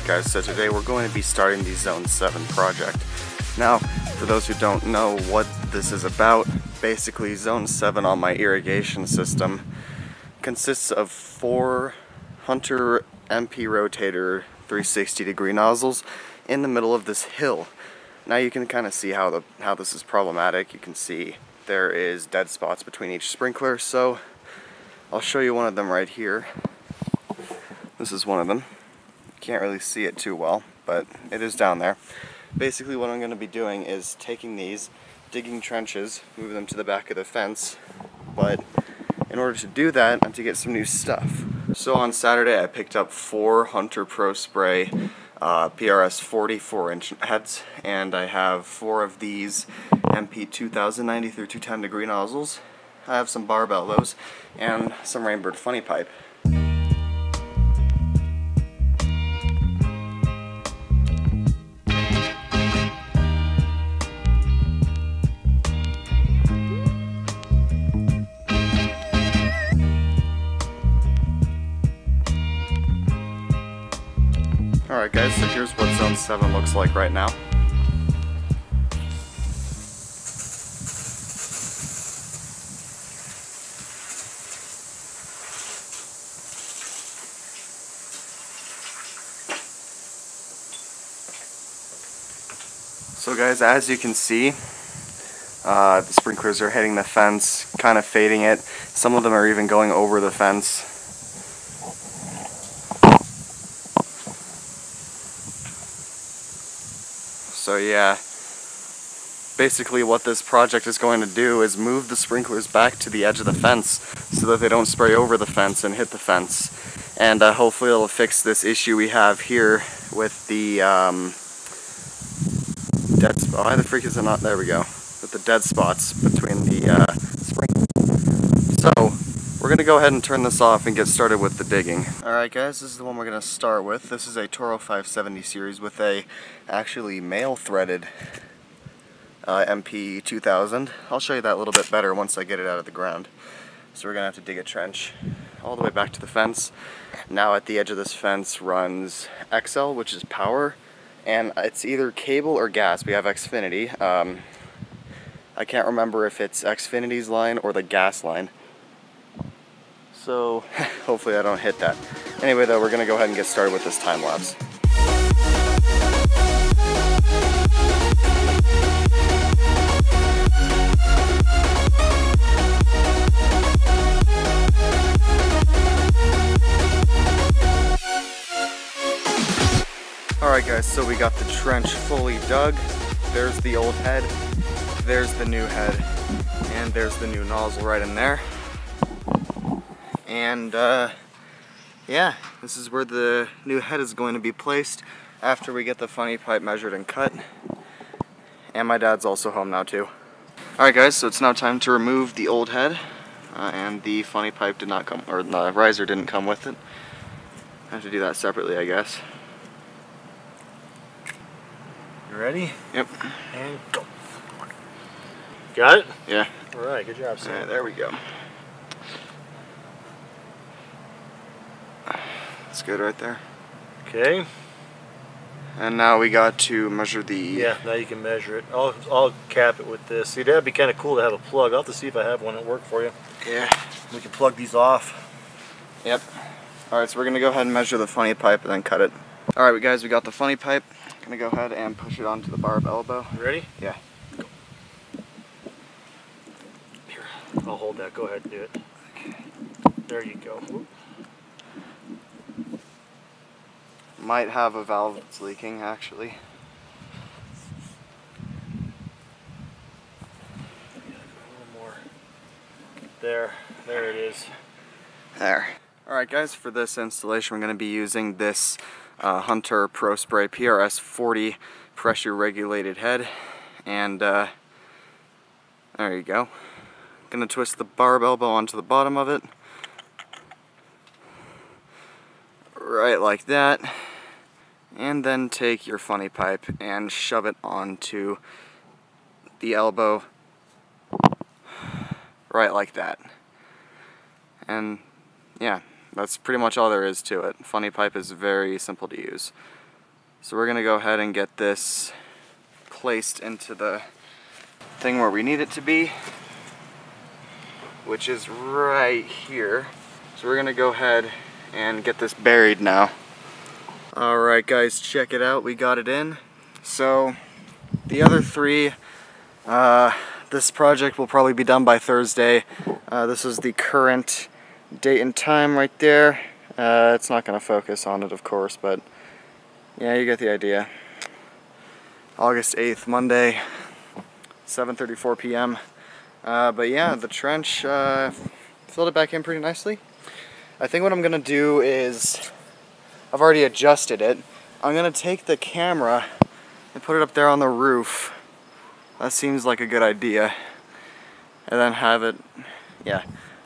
Alright guys, so today we're going to be starting the Zone 7 project. Now, for those who don't know what this is about, basically Zone 7 on my irrigation system consists of 4 Hunter MP rotator 360-degree nozzles in the middle of this hill. Now you can kind of see how this is problematic. You can see there is dead spots between each sprinkler, so I'll show you one of them right here. This is one of them. Can't really see it too well, but it is down there. Basically what I'm going to be doing is taking these, digging trenches, moving them to the back of the fence, but in order to do that, I have to get some new stuff. So on Saturday I picked up 4 Hunter Pro Spray PRS 44-inch heads, and I have 4 of these MP 2090 through 210 degree nozzles. I have some barb elbows and some Rainbird funny pipe. Alright guys, so here's what Zone 7 looks like right now. So guys, as you can see, the sprinklers are hitting the fence, kind of fading it. Some of them are even going over the fence. So yeah, basically what this project is going to do is move the sprinklers back to the edge of the fence so that they don't spray over the fence and hit the fence. And hopefully it'll fix this issue we have here with the dead spot. Why the freak is it not? There we go. With the dead spots between the sprinklers. So we're going to go ahead and turn this off and get started with the digging. Alright guys, this is the one we're going to start with. This is a Toro 570 series with a actually male threaded MP 2000. I'll show you that a little bit better once I get it out of the ground. So we're going to have to dig a trench all the way back to the fence. Now at the edge of this fence runs XL, which is power, and it's either cable or gas. We have Xfinity. I can't remember if it's Xfinity's line or the gas line. So hopefully I don't hit that. Anyway though, we're going to go ahead and get started with this time lapse. Alright guys, so we got the trench fully dug. There's the old head, there's the new head, and there's the new nozzle right in there. And yeah, this is where the new head is going to be placed after we get the funny pipe measured and cut. And my dad's also home now too. Alright guys, so it's now time to remove the old head, and the funny pipe did not come, or the riser didn't come with it. I have to do that separately, I guess. You ready? Yep. And go. Got it? Yeah. Alright, good job, Sam. Alright, there we go. That's good right there. Okay. And now we got to measure the... Yeah, now you can measure it. I'll cap it with this. See, that'd be kind of cool to have a plug. I'll have to see if I have one that work for you. Yeah. We can plug these off. Yep. Alright, so we're going to go ahead and measure the funny pipe and then cut it. Alright guys, we got the funny pipe. I'm going to go ahead and push it onto the barb elbow. You ready? Yeah. Go. Here, I'll hold that. Go ahead and do it. Okay. There you go. Whoop. Might have a valve that's leaking, actually. A little more. There it is. There. Alright guys, for this installation we're going to be using this Hunter Pro Spray PRS 40 pressure regulated head, and there you go. Going to twist the barb elbow onto the bottom of it, right like that, and then take your funny pipe and shove it onto the elbow right like that. And yeah, that's pretty much all there is to it. Funny pipe is very simple to use. So we're gonna go ahead and get this placed into the thing where we need it to be, which is right here. So we're gonna go ahead and get this buried now. Alright guys, check it out, we got it in. So the other three, this project will probably be done by Thursday. This is the current date and time right there. It's not gonna focus on it, of course, but yeah, you get the idea. August 8th, Monday, 7:34 p.m. But yeah, the trench filled it back in pretty nicely. I think what I'm gonna do is, I've already adjusted it. I'm gonna take the camera and put it up there on the roof. That seems like a good idea. And then have it, yeah,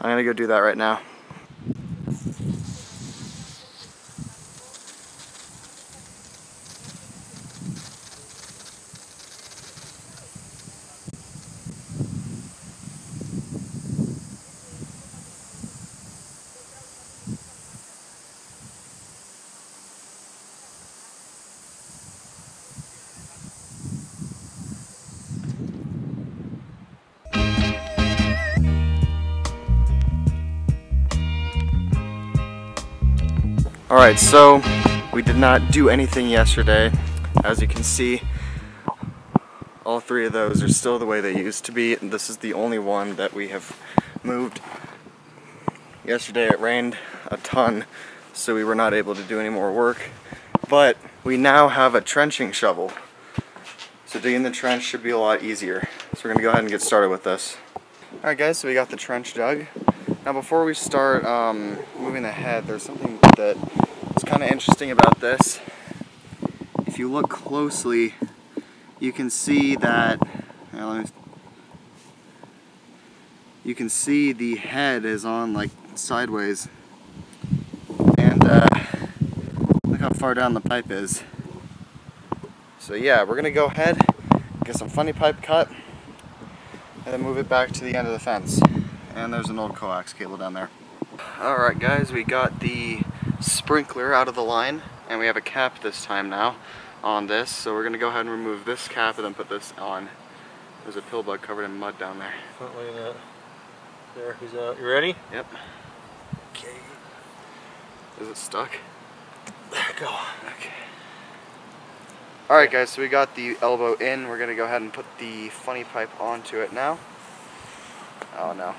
I'm gonna go do that right now. Alright, so we did not do anything yesterday. As you can see, all three of those are still the way they used to be, and this is the only one that we have moved. Yesterday it rained a ton, so we were not able to do any more work, but we now have a trenching shovel. So digging the trench should be a lot easier. So we're going to go ahead and get started with this. Alright guys, so we got the trench dug. Now before we start moving the head, there's something that is kind of interesting about this. If you look closely, you can see that, you can see the head is on like sideways, and look how far down the pipe is. So yeah, we're gonna go ahead, get some funny pipe cut, and then move it back to the end of the fence. And there's an old coax cable down there. Alright guys, we got the sprinkler out of the line, and we have a cap this time now on this, so we're going to go ahead and remove this cap and then put this on. There's a pill bug covered in mud down there. There, he's out. You ready? Yep. Okay. Is it stuck? There we go. Okay. Alright guys, so we got the elbow in. We're going to go ahead and put the funny pipe onto it now. Oh no.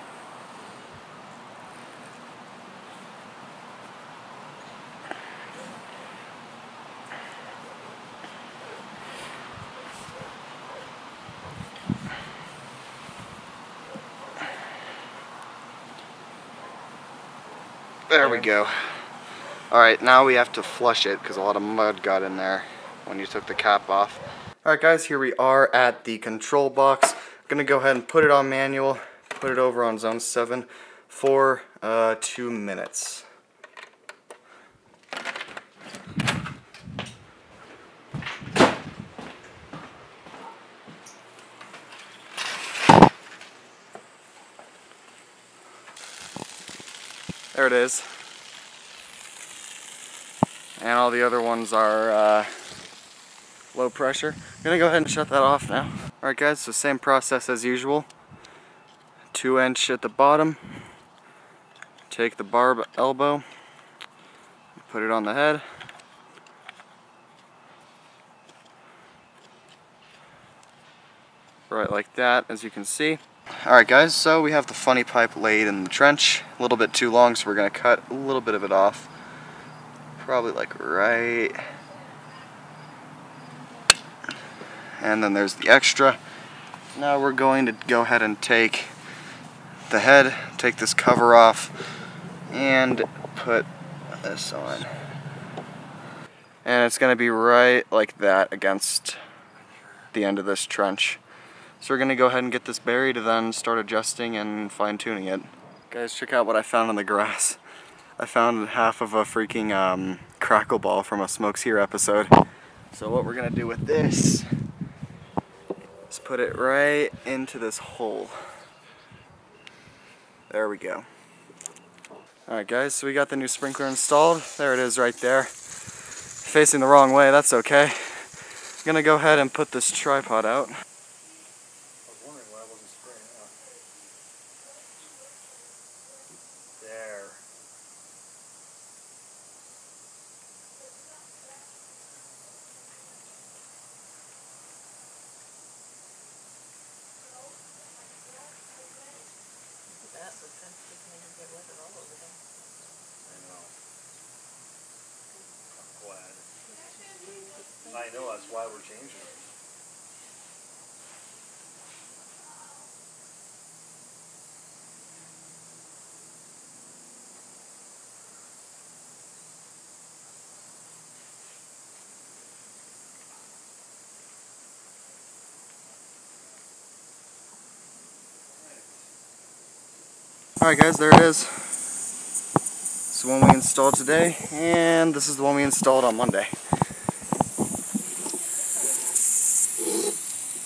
There we go. Alright, now we have to flush it because a lot of mud got in there when you took the cap off. Alright guys, here we are at the control box. I'm going to go ahead and put it on manual, put it over on zone 7 for 2 minutes. There it is. And all the other ones are low pressure. I'm gonna go ahead and shut that off now. Alright guys, so same process as usual. 2-inch at the bottom. Take the barb elbow, put it on the head. Right like that, as you can see. Alright guys, so we have the funny pipe laid in the trench. A little bit too long, so we're going to cut a little bit of it off. Probably like right. And then there's the extra. Now we're going to go ahead and take the head, take this cover off, and put this on. And it's going to be right like that against the end of this trench. So we're going to go ahead and get this buried and then start adjusting and fine-tuning it. Guys, check out what I found in the grass. I found half of a freaking crackle ball from a Smokes Here episode. So what we're going to do with this is put it right into this hole. There we go. Alright guys, so we got the new sprinkler installed. There it is right there. facing the wrong way, that's okay. I'm gonna go ahead and put this tripod out. I was wondering why I wasn't spraying out. There. That was sensitive, maybe get wet all over them. I know. I'm glad. I know, that's why we're changing it. Alright guys, there it is. This is the one we installed today, and this is the one we installed on Monday.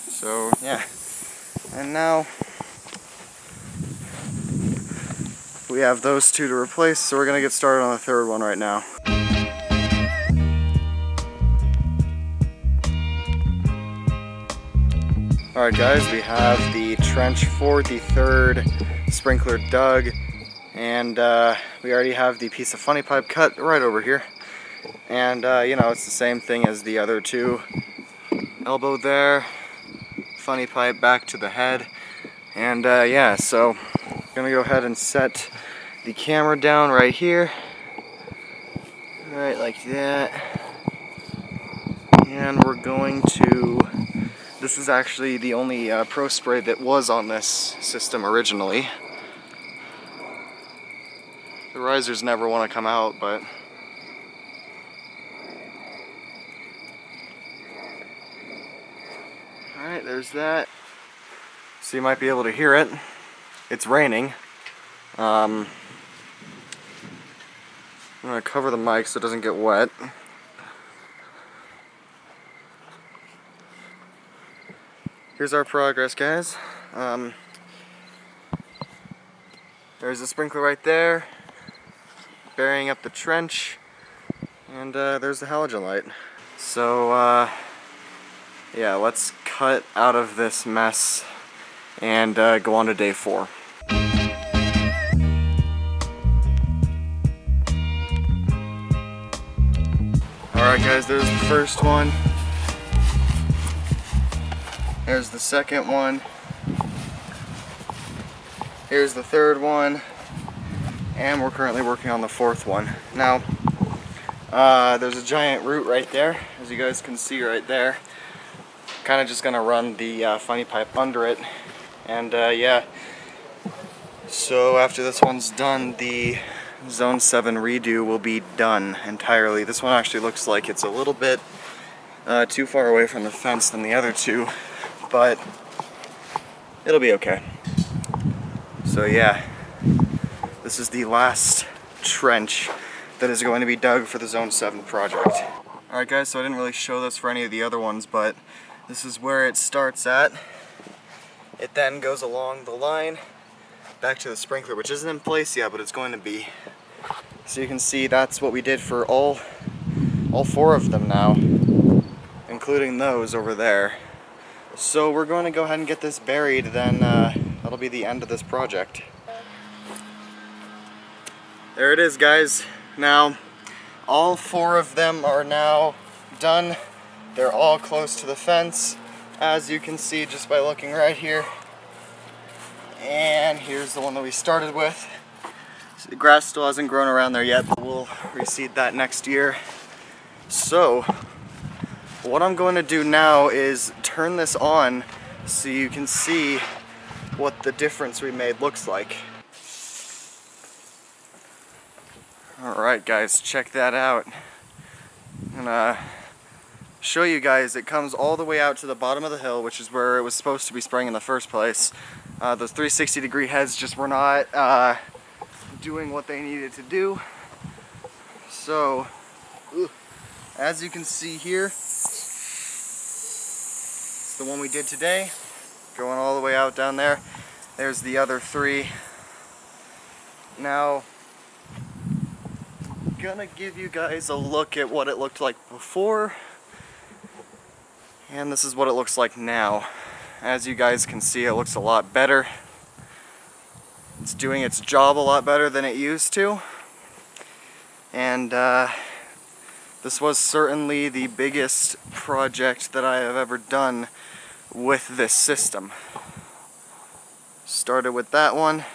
So, yeah. And now we have those two to replace, so we're going to get started on the third one right now. Alright guys, we have the trench for the third sprinkler dug, and we already have the piece of funny pipe cut right over here. And you know, it's the same thing as the other two. Elbow there, funny pipe back to the head, and yeah, so I'm gonna go ahead and set the camera down right here, right like that, and we're going to, this is actually the only pro spray that was on this system originally. The risers never want to come out, but alright, there's that. So you might be able to hear it. It's raining. I'm going to cover the mic so it doesn't get wet. Here's our progress, guys. There's the sprinkler right there, burying up the trench, and there's the halogen light. So yeah, let's cut out of this mess and go on to day 4. Alright guys, there's the first one. There's the second one. Here's the third one. And we're currently working on the fourth one. Now, there's a giant root right there, as you guys can see right there. Kind of just gonna run the funny pipe under it. And yeah, so after this one's done, the Zone 7 redo will be done entirely. This one actually looks like it's a little bit too far away from the fence than the other two, but it'll be okay. So yeah, this is the last trench that is going to be dug for the Zone 7 project. Alright guys, so I didn't really show this for any of the other ones, but this is where it starts at. It then goes along the line back to the sprinkler, which isn't in place yet, but it's going to be. So you can see that's what we did for all 4 of them now, including those over there. So we're going to go ahead and get this buried, then that'll be the end of this project. There it is, guys. Now, all 4 of them are now done. They're all close to the fence, as you can see just by looking right here. And here's the one that we started with. So the grass still hasn't grown around there yet, but we'll reseed that next year. So, what I'm going to do now is turn this on so you can see what the difference we made looks like. Alright guys, check that out. And show you guys, it comes all the way out to the bottom of the hill, which is where it was supposed to be spraying in the first place. Those 360-degree heads just were not doing what they needed to do. So, as you can see here, it's the one we did today, going all the way out down there. There's the other 3. Now, gonna give you guys a look at what it looked like before, and this is what it looks like now. As you guys can see, it looks a lot better. It's doing its job a lot better than it used to, and this was certainly the biggest project that I have ever done with this system. Started with that one,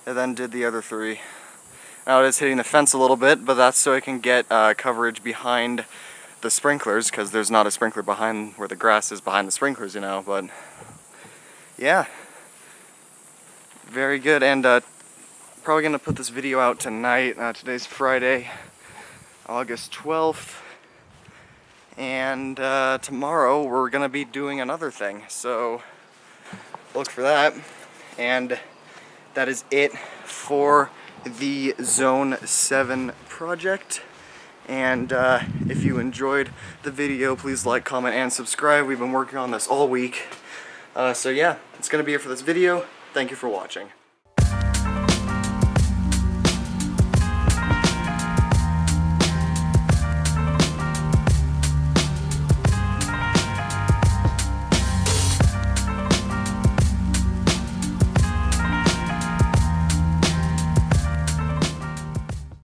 and then did the other three. Now it is hitting the fence a little bit, but that's so I can get coverage behind the sprinklers, because there's not a sprinkler behind where the grass is behind the sprinklers, you know, but yeah. Very good, and probably going to put this video out tonight. Today's Friday, August 12th, and tomorrow we're going to be doing another thing, so look for that. And that is it for the Zone 7 project. And if you enjoyed the video, please like, comment, and subscribe. We've been working on this all week. So yeah, it's going to be it for this video. Thank you for watching.